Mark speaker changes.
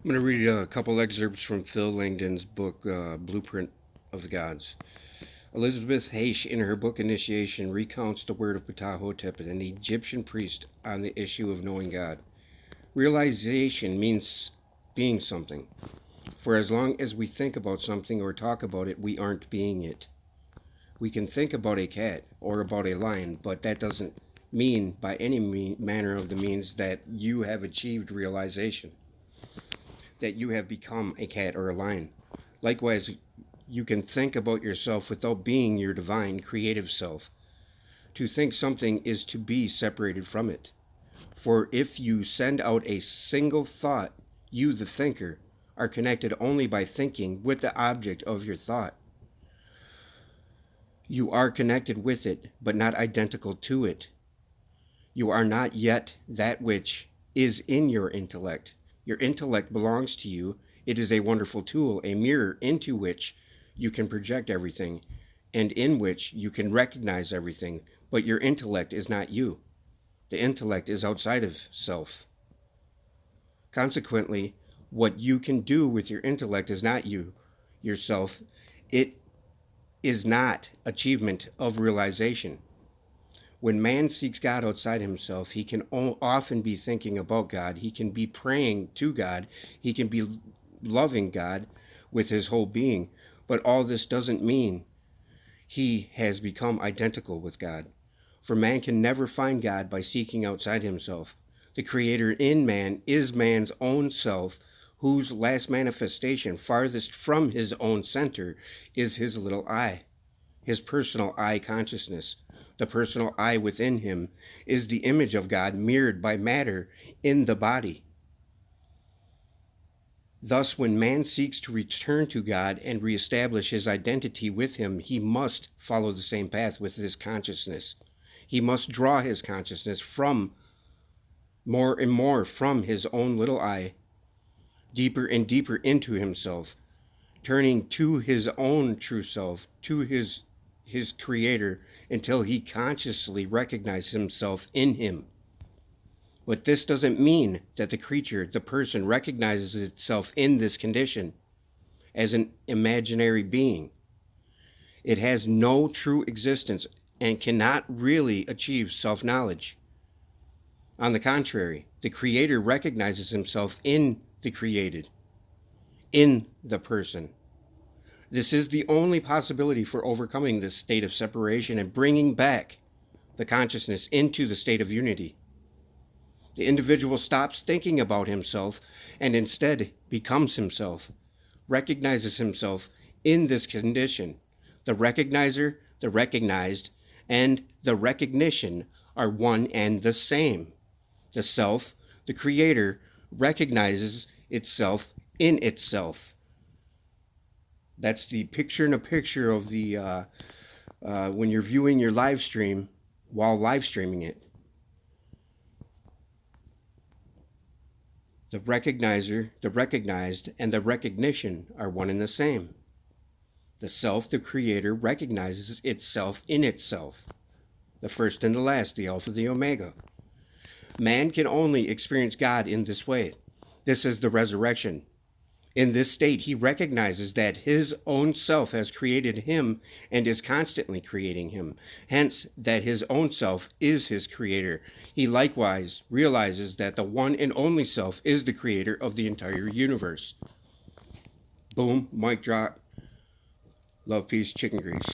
Speaker 1: I'm going to read a couple excerpts from Phil Langdon's book, Blueprint of the Gods. Elizabeth Haish, in her book Initiation, recounts the word of Ptah-hotep, an Egyptian priest, on the issue of knowing God. Realization means being something. For as long as we think about something or talk about it, we aren't being it. We can think about a cat or about a lion, but that doesn't mean by any manner of the means that you have achieved realization, that you have become a cat or a lion. Likewise, you can think about yourself without being your divine, creative self. To think something is to be separated from it. For if you send out a single thought, you, the thinker, are connected only by thinking with the object of your thought. You are connected with it, but not identical to it. You are not yet that which is in your intellect. Your intellect belongs to you. It is a wonderful tool, a mirror into which you can project everything, and in which you can recognize everything, but your intellect is not you. The intellect is outside of self. Consequently, what you can do with your intellect is not you, yourself. It is not achievement of realization. When man seeks God outside himself, he can often be thinking about God. He can be praying to God. He can be loving God with his whole being. But all this doesn't mean he has become identical with God. For man can never find God by seeking outside himself. The Creator in man is man's own self, whose last manifestation, farthest from his own center, is his little I, his personal I consciousness. The personal I within him is the image of God mirrored by matter in the body. Thus, when man seeks to return to God and reestablish his identity with him, he must follow the same path with his consciousness. He must draw his consciousness from more and more from his own little I, deeper and deeper into himself, turning to his own true self, to his Creator, until he consciously recognizes himself in him. But this doesn't mean that the creature, the person, recognizes itself in this condition as an imaginary being. It has no true existence and cannot really achieve self-knowledge. On the contrary, the Creator recognizes himself in the created, in the person. This is the only possibility for overcoming this state of separation and bringing back the consciousness into the state of unity. The individual stops thinking about himself and instead becomes himself, recognizes himself in this condition. The recognizer, the recognized, and the recognition are one and the same. The self, the Creator, recognizes itself in itself. That's the picture-in-a-picture of the when you're viewing your live stream while live streaming it. The recognizer, the recognized, and the recognition are one and the same. The self, the Creator, recognizes itself in itself. The first and the last, the Alpha, the Omega. Man can only experience God in this way. This is the resurrection. In this state, he recognizes that his own self has created him and is constantly creating him. Hence, that his own self is his Creator. He likewise realizes that the one and only self is the Creator of the entire universe. Boom, mic drop. Love, peace, chicken grease.